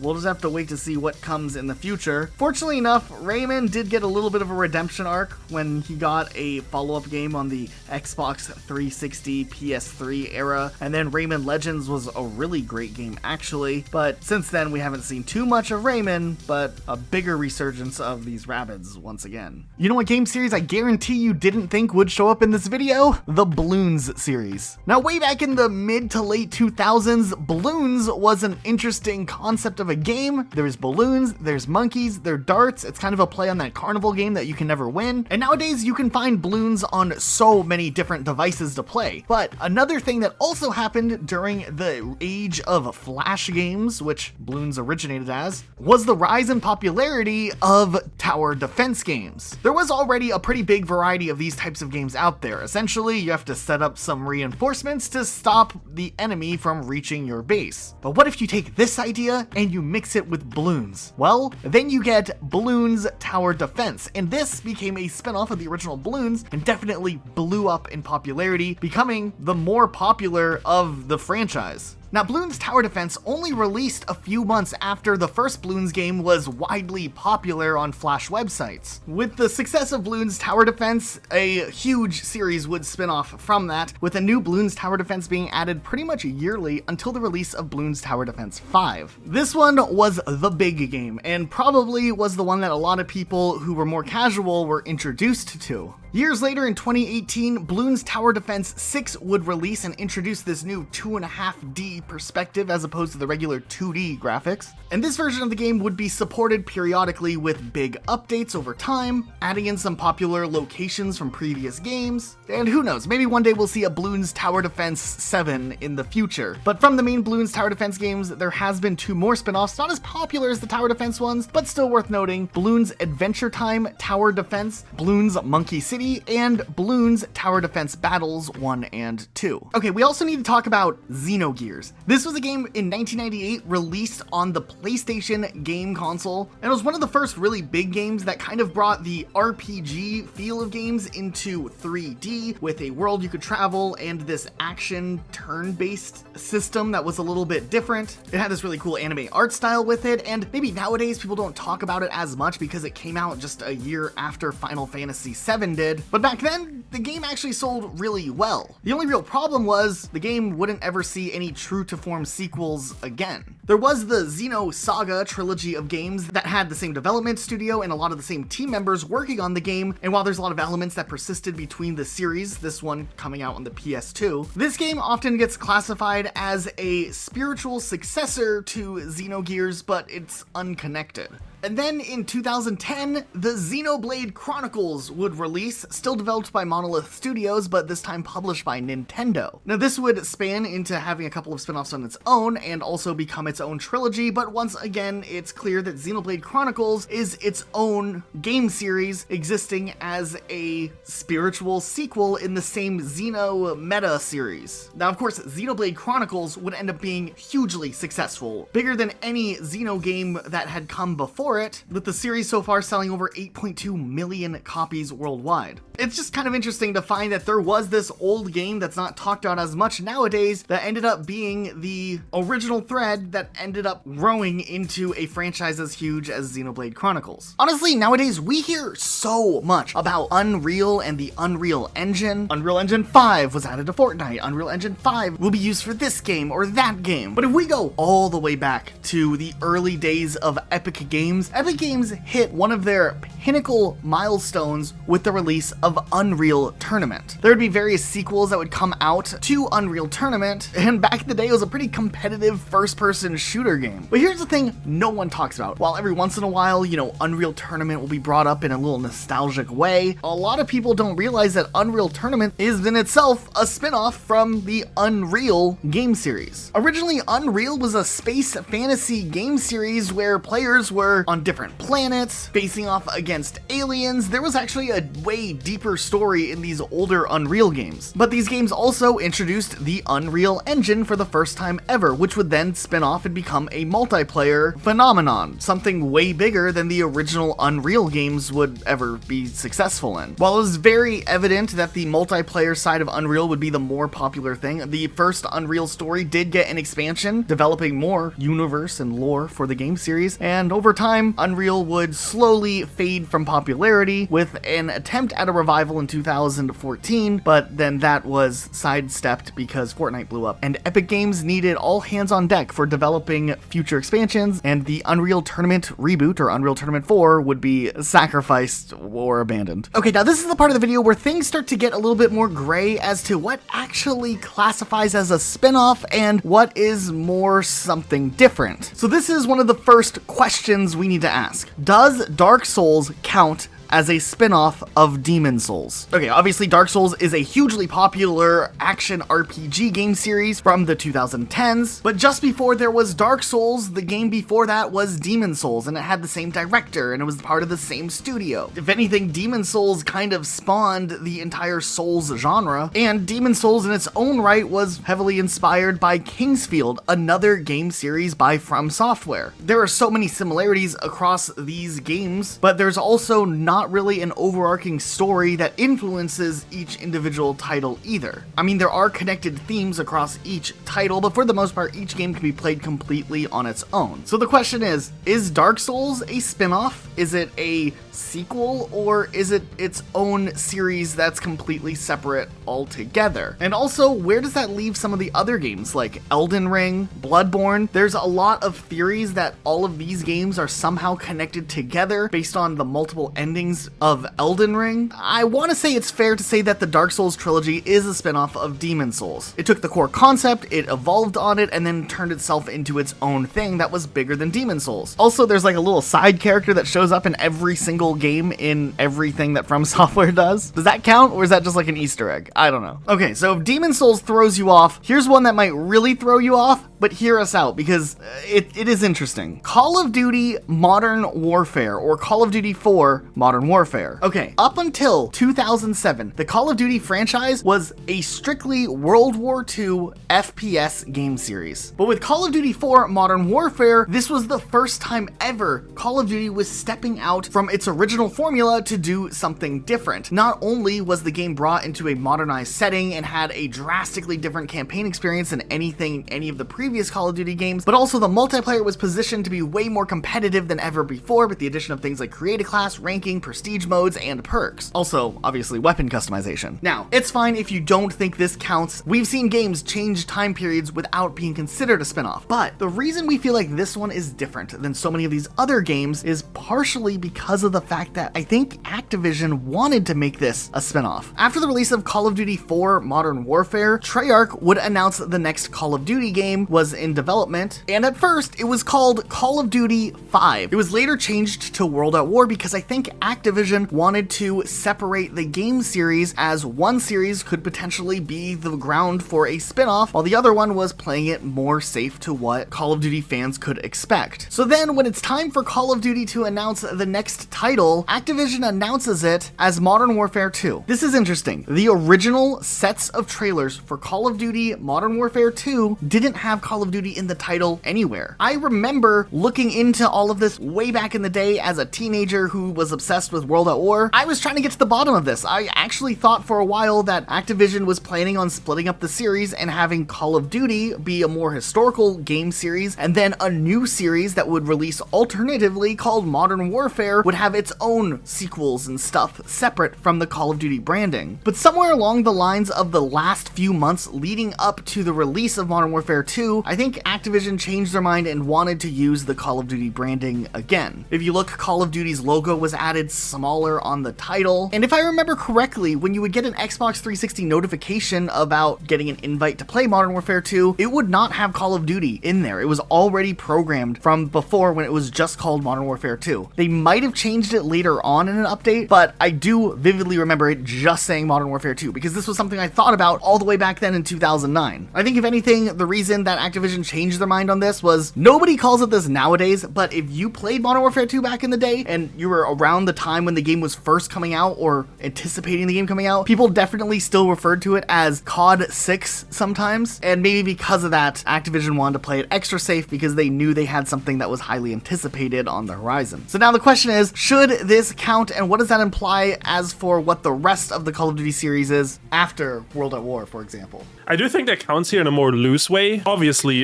we'll just have to wait to see what comes in the future. Fortunately enough, Rayman did get a little bit of a redemption arc when he got a follow-up game on the Xbox 360, PS3 era, and then Rayman Legends was a really great game actually, but since then we haven't seen too much of Rayman, but a bigger resurgence of these Rabbids once again. You know what game series I guarantee you didn't think would show up in this video? The Bloons series. Now, way back in the mid to late 2000s, Bloons was an interesting concept of a game. There's balloons, there's monkeys, there are darts. It's kind of a play on that carnival game that you can never win. And nowadays you can find Bloons on so many different devices to play. But another thing that also happened during the age of Flash games, which Bloons originated as, was the rise in popularity of tower defense games. There was already a pretty big variety of these types of games out there. Essentially, you have to set up some reinforcements to stop the enemy from reaching your base. But what if you take this idea and you mix it with Bloons? Well, then you get Bloons Tower Defense, and this became a spin-off of the original Bloons and definitely blew up in popularity, becoming the more popular of the franchise. Now, Bloons Tower Defense only released a few months after the first Bloons game was widely popular on Flash websites. With the success of Bloons Tower Defense, a huge series would spin off from that, with a new Bloons Tower Defense being added pretty much yearly until the release of Bloons Tower Defense 5. This one was the big game, and probably was the one that a lot of people who were more casual were introduced to. Years later in 2018, Bloons Tower Defense 6 would release and introduce this new 2.5D perspective as opposed to the regular 2D graphics. And this version of the game would be supported periodically with big updates over time, adding in some popular locations from previous games. And who knows, maybe one day we'll see a Bloons Tower Defense 7 in the future. But from the main Bloons Tower Defense games, there has been 2 more spin-offs, not as popular as the Tower Defense ones, but still worth noting: Bloons Adventure Time Tower Defense, Bloons Monkey City, and Bloons Tower Defense Battles 1 and 2. Okay, we also need to talk about Xenogears. This was a game in 1998 released on the PlayStation game console, and it was one of the first really big games that kind of brought the RPG feel of games into 3D, with a world you could travel and this action turn-based system that was a little bit different. It had this really cool anime art style with it, and maybe nowadays people don't talk about it as much because it came out just a year after Final Fantasy VII did, but back then, the game actually sold really well. The only real problem was the game wouldn't ever see any true-to-form sequels again. There was the Xeno Saga trilogy of games that had the same development studio and a lot of the same team members working on the game, and while there's a lot of elements that persisted between the series, this one coming out on the PS2, this game often gets classified as a spiritual successor to Xenogears, but it's unconnected. And then in 2010, the Xenoblade Chronicles would release, still developed by Monolith Studios, but this time published by Nintendo. Now this would span into having a couple of spin-offs on its own and also become its own trilogy, but once again, it's clear that Xenoblade Chronicles is its own game series existing as a spiritual sequel in the same Xeno meta series. Now of course, Xenoblade Chronicles would end up being hugely successful, bigger than any Xeno game that had come before it, with the series so far selling over 8.2 million copies worldwide. It's just kind of interesting to find that there was this old game that's not talked about as much nowadays that ended up being the original thread that ended up growing into a franchise as huge as Xenoblade Chronicles. Honestly, nowadays we hear so much about Unreal and the Unreal Engine. Unreal Engine 5 was added to Fortnite. Unreal Engine 5 will be used for this game or that game. But if we go all the way back to the early days of Epic Games, Epic Games hit one of their pinnacle milestones with the release of Unreal Tournament. There would be various sequels that would come out to Unreal Tournament, and back in the day it was a pretty competitive first-person shooter game. But here's the thing no one talks about. While every once in a while, Unreal Tournament will be brought up in a little nostalgic way, a lot of people don't realize that Unreal Tournament is in itself a spin-off from the Unreal game series. Originally, Unreal was a space fantasy game series where players were on different planets, facing off against aliens. There was actually a way deeper story in these older Unreal games. But these games also introduced the Unreal Engine for the first time ever, which would then spin off and become a multiplayer phenomenon, something way bigger than the original Unreal games would ever be successful in. While it was very evident that the multiplayer side of Unreal would be the more popular thing, the first Unreal story did get an expansion, developing more universe and lore for the game series, and over time, Unreal would slowly fade from popularity with an attempt at a revival in 2014, but then that was sidestepped because Fortnite blew up, and Epic Games needed all hands on deck for developing future expansions, and the Unreal Tournament reboot, or Unreal Tournament 4, would be sacrificed or abandoned. Okay, now this is the part of the video where things start to get a little bit more gray as to what actually classifies as a spin-off and what is more something different. So this is one of the first questions we need to ask. Does Dark Souls count as a spin-off of Demon's Souls? Okay, obviously Dark Souls is a hugely popular action RPG game series from the 2010s, but just before there was Dark Souls, the game before that was Demon's Souls, and it had the same director, and it was part of the same studio. If anything, Demon's Souls kind of spawned the entire Souls genre, and Demon's Souls in its own right was heavily inspired by Kingsfield, another game series by From Software. There are so many similarities across these games, but there's also not really an overarching story that influences each individual title either. I mean, there are connected themes across each title, but for the most part, each game can be played completely on its own. So the question is Dark Souls a spin-off? Is it a sequel, or is it its own series that's completely separate altogether? And also, where does that leave some of the other games like Elden Ring, Bloodborne? There's a lot of theories that all of these games are somehow connected together based on the multiple endings beginnings of Elden Ring. I want to say it's fair to say that the Dark Souls trilogy is a spin-off of Demon Souls. It took the core concept, it evolved on it, and then turned itself into its own thing that was bigger than Demon Souls. Also, there's like a little side character that shows up in every single game in everything that From Software does. Does that count, or is that just like an Easter egg? I don't know. Okay, so if Demon Souls throws you off, here's one that might really throw you off, but hear us out because it is interesting. Call of Duty Modern Warfare, or Call of Duty 4 Modern Warfare. Okay, up until 2007, the Call of Duty franchise was a strictly World War II FPS game series. But with Call of Duty 4 Modern Warfare, this was the first time ever Call of Duty was stepping out from its original formula to do something different. Not only was the game brought into a modernized setting and had a drastically different campaign experience than anything in any of the previous Call of Duty games, but also the multiplayer was positioned to be way more competitive than ever before with the addition of things like create a class, ranking, prestige modes, and perks. Also, obviously, weapon customization. Now, it's fine if you don't think this counts. We've seen games change time periods without being considered a spin-off, but the reason we feel like this one is different than so many of these other games is partially because of the fact that I think Activision wanted to make this a spin-off. After the release of Call of Duty 4 Modern Warfare, Treyarch would announce the next Call of Duty game was in development, and at first it was called Call of Duty 5. It was later changed to World at War because I think Activision wanted to separate the game series, as one series could potentially be the ground for a spin-off, while the other one was playing it more safe to what Call of Duty fans could expect. So then when it's time for Call of Duty to announce the next title, Activision announces it as Modern Warfare 2. This is interesting. The original sets of trailers for Call of Duty Modern Warfare 2 didn't have Call of Duty in the title anywhere. I remember looking into all of this way back in the day as a teenager who was obsessed with World at War. I was trying to get to the bottom of this. I actually thought for a while that Activision was planning on splitting up the series and having Call of Duty be a more historical game series, and then a new series that would release alternatively called Modern Warfare would have its own sequels and stuff separate from the Call of Duty branding. But somewhere along the lines of the last few months leading up to the release of Modern Warfare 2, I think Activision changed their mind and wanted to use the Call of Duty branding again. If you look, Call of Duty's logo was added smaller on the title, and if I remember correctly, when you would get an Xbox 360 notification about getting an invite to play Modern Warfare 2, it would not have Call of Duty in there. It was already programmed from before when it was just called Modern Warfare 2. They might have changed it later on in an update, but I do vividly remember it just saying Modern Warfare 2, because this was something I thought about all the way back then in 2009. I think if anything, the reason that Activision changed their mind on this was nobody calls it this nowadays, but if you played Modern Warfare 2 back in the day and you were around the time when the game was first coming out or anticipating the game coming out, people definitely still referred to it as COD 6 sometimes, and maybe because of that, Activision wanted to play it extra safe because they knew they had something that was highly anticipated on the horizon. So now the question is, should this count, and what does that imply as for what the rest of the Call of Duty series is after World at War, for example? I do think that counts here in a more loose way. Obviously,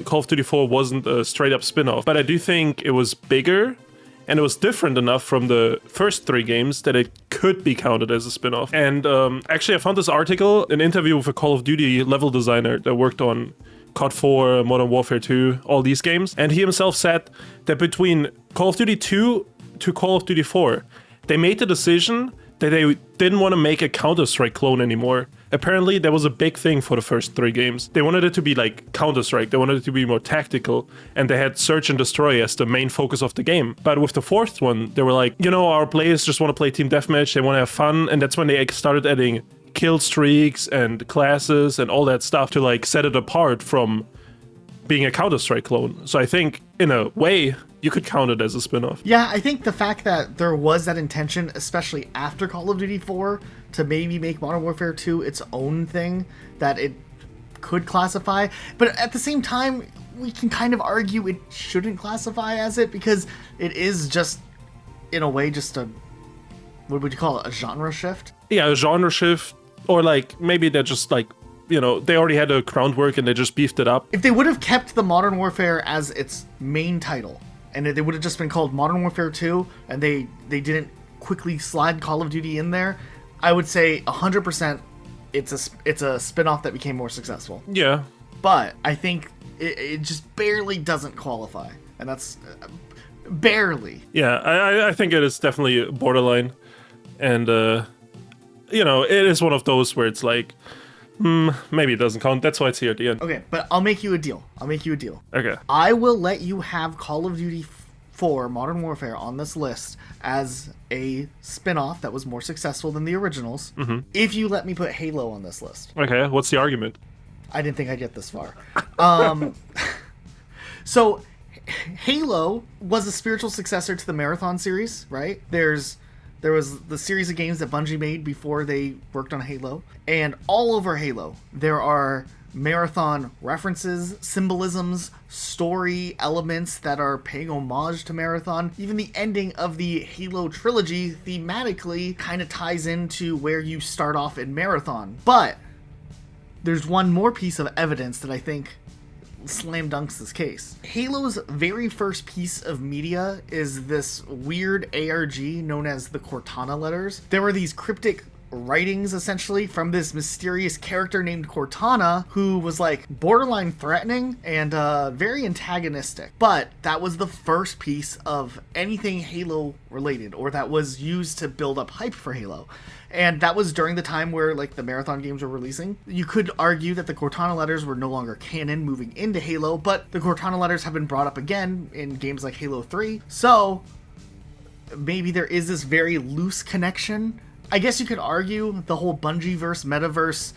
Call of Duty 4 wasn't a straight-up spin-off, but I do think it was bigger, and it was different enough from the first three games that it could be counted as a spin-off. And actually, I found this article, an interview with a Call of Duty level designer that worked on COD 4, Modern Warfare 2, all these games. And he himself said that between Call of Duty 2 to Call of Duty 4, they made the decision that they didn't want to make a Counter-Strike clone anymore. Apparently, that was a big thing for the first three games. They wanted it to be like Counter-Strike, they wanted it to be more tactical, and they had Search and Destroy as the main focus of the game. But with the fourth one, they were like, you know, our players just want to play Team Deathmatch, they want to have fun, and that's when they started adding kill streaks and classes and all that stuff to like set it apart from being a Counter-Strike clone. So I think, in a way, you could count it as a spin-off. Yeah, I think the fact that there was that intention, especially after Call of Duty 4, to maybe make Modern Warfare 2 its own thing, that it could classify. But at the same time, we can kind of argue it shouldn't classify as it, because it is just, in a way, just a, what would you call it, a genre shift? Yeah, a genre shift, or like, maybe they're just like, you know, they already had a groundwork and they just beefed it up. If they would have kept the Modern Warfare as its main title, and they would have just been called Modern Warfare 2, and they didn't quickly slide Call of Duty in there, I would say 100% it's a spin-off that became more successful. Yeah. But I think it just barely doesn't qualify. And that's Barely. Yeah, I think it is definitely borderline. And, it is one of those where it's like, maybe it doesn't count. That's why it's here at the end. Okay, but I'll make you a deal. Okay. I will let you have Call of Duty 4 Modern Warfare on this list as a spin-off that was more successful than the originals, if you let me put Halo on this list. Okay, what's the argument? I didn't think I'd get this far. So, Halo was a spiritual successor to the Marathon series, right? There was the series of games that Bungie made before they worked on Halo. And all over Halo, there are Marathon references, symbolisms, story elements that are paying homage to Marathon. Even the ending of the Halo trilogy thematically kind of ties into where you start off in Marathon. But there's one more piece of evidence that I think slam dunks this case. Halo's very first piece of media is this weird ARG known as the Cortana letters. There were these cryptic writings essentially from this mysterious character named Cortana who was like borderline threatening and very antagonistic. But that was the first piece of anything Halo related, or that was used to build up hype for Halo. And that was during the time where, like, the Marathon games were releasing. You could argue that the Cortana letters were no longer canon moving into Halo, but the Cortana letters have been brought up again in games like Halo 3. So, maybe there is this very loose connection. I guess you could argue the whole Bungie-verse, metaverse,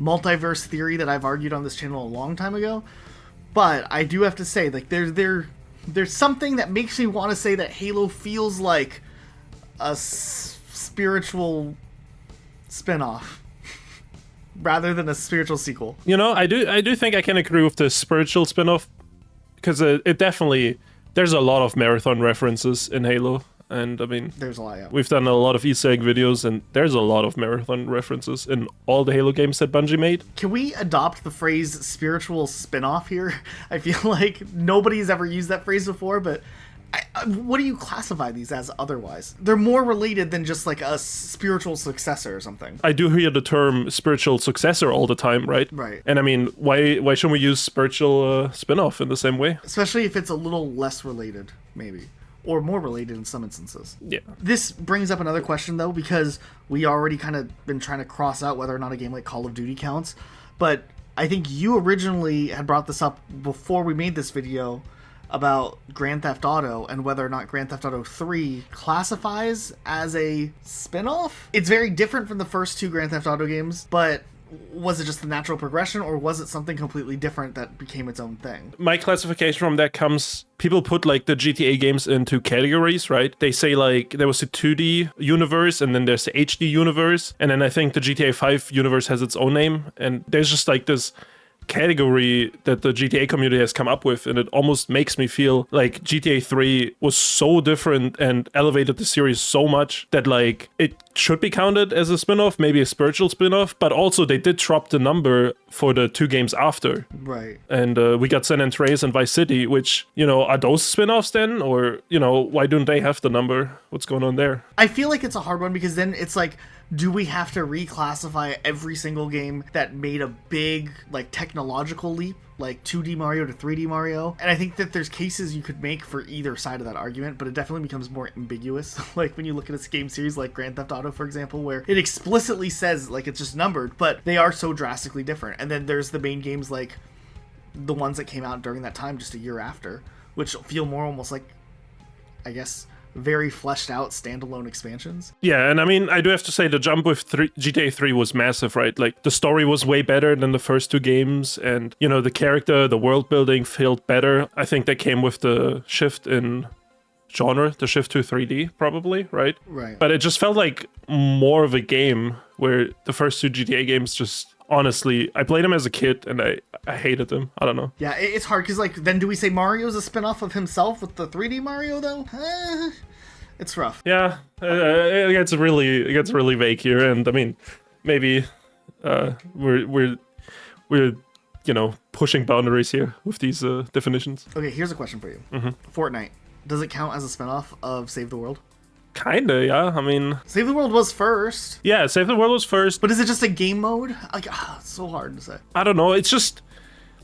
multiverse theory that I've argued on this channel a long time ago. But I do have to say, like, there's something that makes me want to say that Halo feels like a spiritual spin-off rather than a spiritual sequel. I do think I can agree with the spiritual spin-off, because it definitely, there's a lot of Marathon references in Halo, and I mean, there's a lot. Yeah. We've done a lot of Easter egg videos, and there's a lot of Marathon references in all the Halo games that Bungie made. Can we adopt the phrase spiritual spin-off here? I feel like nobody's ever used that phrase before, but what do you classify these as otherwise? They're more related than just like a spiritual successor or something. I do hear the term spiritual successor all the time, right? Right. And I mean, why shouldn't we use spiritual spin-off in the same way? Especially if it's a little less related, maybe. Or more related in some instances. Yeah. This brings up another question, though, because we already kind of been trying to cross out whether or not a game like Call of Duty counts. But I think you originally had brought this up before we made this video about Grand Theft Auto and whether or not Grand Theft Auto 3 classifies as a spin-off. It's very different from the first two Grand Theft Auto games, but was it just the natural progression, or was it something completely different that became its own thing? My classification from that comes, people put like the GTA games into categories, right? They say like there was a 2D universe, and then there's the HD universe, and then I think the GTA 5 universe has its own name, and there's just like this category that the GTA community has come up with, and it almost makes me feel like GTA 3 was so different and elevated the series so much that like it should be counted as a spin-off, maybe a spiritual spin-off, but also they did drop the number for the two games after. Right. And we got San Andreas and Vice City, which, are those spin-offs then? Or, why don't they have the number? What's going on there? I feel like it's a hard one, because then it's like, do we have to reclassify every single game that made a big, like, technological leap, like 2D Mario to 3D Mario? And I think that there's cases you could make for either side of that argument, but it definitely becomes more ambiguous. Like when you look at a game series like Grand Theft Auto, for example, where it explicitly says, like, it's just numbered, but they are so drastically different. And then there's the main games, like the ones that came out during that time, just a year after, which feel more almost like, I guess, very fleshed out standalone expansions. Yeah, and I mean, I do have to say the jump with GTA 3 was massive, right? Like, the story was way better than the first two games, and, the character, the world building felt better. I think that came with the shift in genre, the shift to 3D, probably, right? Right. But it just felt like more of a game, where the first two GTA games just, honestly, I played them as a kid, and I hated them. I don't know. Yeah, it's hard, because, like, then do we say Mario's a spin-off of himself with the 3D Mario, though? It's rough. Yeah, it gets really vague here, and I mean, maybe we're pushing boundaries here with these definitions. Okay, here's a question for you. Fortnite, does it count as a spin-off of Save the World? Kinda, yeah. I mean, Save the World was first. Yeah, Save the World was first. But is it just a game mode? Like, it's so hard to say. I don't know. It's just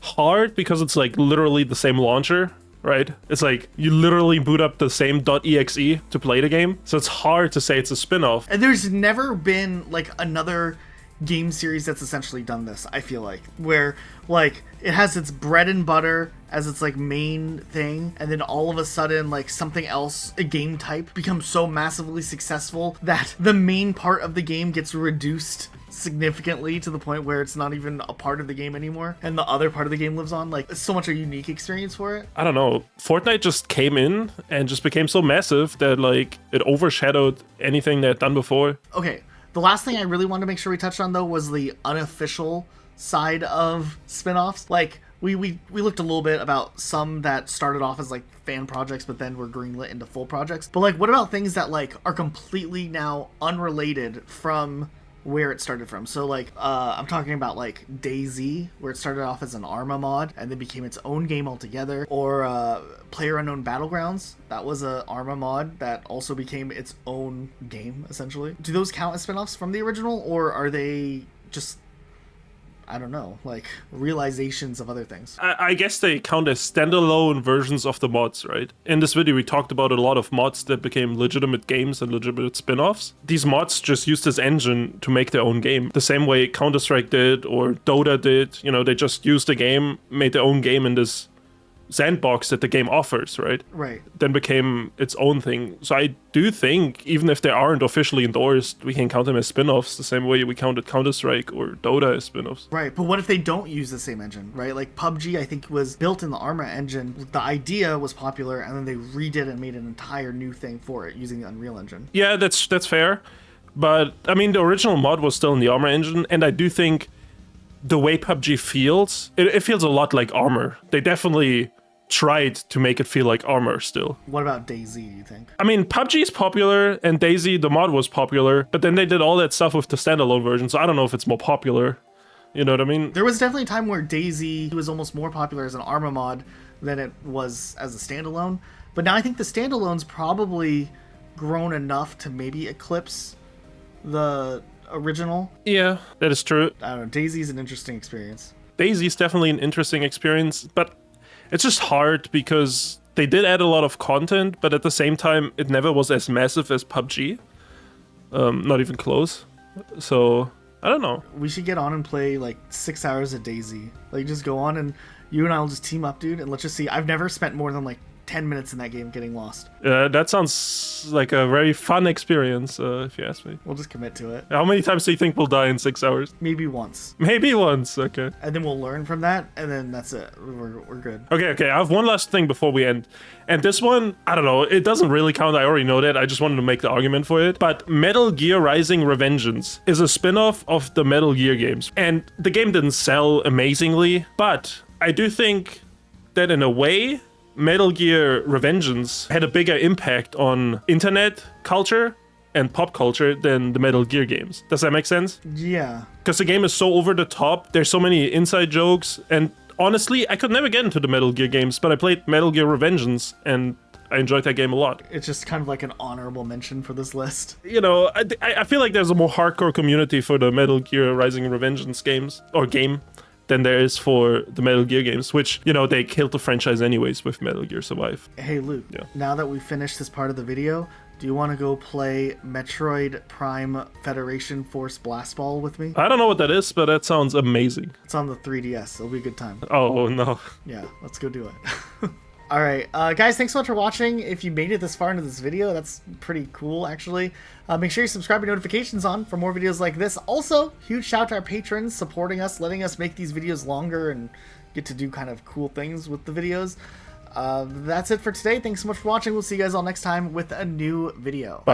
hard because it's like literally the same launcher, right? It's like you literally boot up the same .exe to play the game, so it's hard to say it's a spin-off. And there's never been like another game series that's essentially done this, I feel like, where like it has its bread and butter as its like main thing, and then all of a sudden like something else, a game type, becomes so massively successful that the main part of the game gets reduced significantly to the point where it's not even a part of the game anymore, and the other part of the game lives on. Like, it's so much a unique experience for it. I don't know. Fortnite just came in and just became so massive that like it overshadowed anything they had done before. Okay, the last thing I really wanted to make sure we touched on though was the unofficial side of spin-offs. Like, we looked a little bit about some that started off as like fan projects but then were greenlit into full projects. But like, what about things that like are completely now unrelated from where it started from? So like I'm talking about like DayZ, where it started off as an Arma mod and then became its own game altogether, or PlayerUnknown Battlegrounds, that was a Arma mod that also became its own game essentially. Do those count as spin-offs from the original, or are they just, I don't know, like realizations of other things? I guess they count as standalone versions of the mods, right? In this video, we talked about a lot of mods that became legitimate games and legitimate spin-offs. These mods just used this engine to make their own game, the same way Counter-Strike did or Dota did. You know, they just used the game, made their own game in this sandbox that the game offers, right? Right. Then became its own thing. So I do think, even if they aren't officially endorsed, we can count them as spin-offs the same way we counted Counter-Strike or Dota as spin-offs. Right, but what if they don't use the same engine, right? Like PUBG, I think, was built in the Arma engine. The idea was popular, and then they redid and made an entire new thing for it using the Unreal Engine. Yeah, that's fair. But, I mean, the original mod was still in the Arma engine, and I do think the way PUBG feels, it feels a lot like Armor. They definitely tried to make it feel like Armor still. What about DayZ, do you think? I mean, PUBG is popular, and DayZ, the mod, was popular, but then they did all that stuff with the standalone version, so I don't know if it's more popular. You know what I mean? There was definitely a time where DayZ was almost more popular as an Arma mod than it was as a standalone, but now I think the standalone's probably grown enough to maybe eclipse the original. Yeah, that is true. I don't know, DayZ's an interesting experience. DayZ is definitely an interesting experience, but it's just hard because they did add a lot of content, but at the same time, it never was as massive as PUBG. Not even close. So, I don't know. We should get on and play like 6 hours of DayZ. Like, just go on and you and I will just team up, dude, and let's just see. I've never spent more than like 10 minutes in that game getting lost. That sounds like a very fun experience, if you ask me. We'll just commit to it. How many times do you think we'll die in 6 hours? Maybe once. Maybe once, okay. And then we'll learn from that, and then that's it. We're good. Okay, I have one last thing before we end. And this one, I don't know, it doesn't really count, I already know that, I just wanted to make the argument for it. But Metal Gear Rising: Revengeance is a spin-off of the Metal Gear games. And the game didn't sell amazingly, but I do think that in a way, Metal Gear Revengeance had a bigger impact on internet culture and pop culture than the Metal Gear games. Does that make sense? Yeah. Because the game is so over the top, there's so many inside jokes, and honestly, I could never get into the Metal Gear games, but I played Metal Gear Revengeance, and I enjoyed that game a lot. It's just kind of like an honorable mention for this list. You know, I feel like there's a more hardcore community for the Metal Gear Rising Revengeance games, or game, than there is for the Metal Gear games, which, you know, they killed the franchise anyways with Metal Gear Survive. Hey, Luke, now that we've finished this part of the video, do you want to go play Metroid Prime Federation Force Blast Ball with me? I don't know what that is, but that sounds amazing. It's on the 3DS. It'll be a good time. Oh, no. Yeah, let's go do it. Alright, guys, thanks so much for watching. If you made it this far into this video, that's pretty cool, actually. Make sure you subscribe your notifications on for more videos like this. Also, huge shout out to our patrons supporting us, letting us make these videos longer and get to do kind of cool things with the videos. That's it for today. Thanks so much for watching. We'll see you guys all next time with a new video. Bye.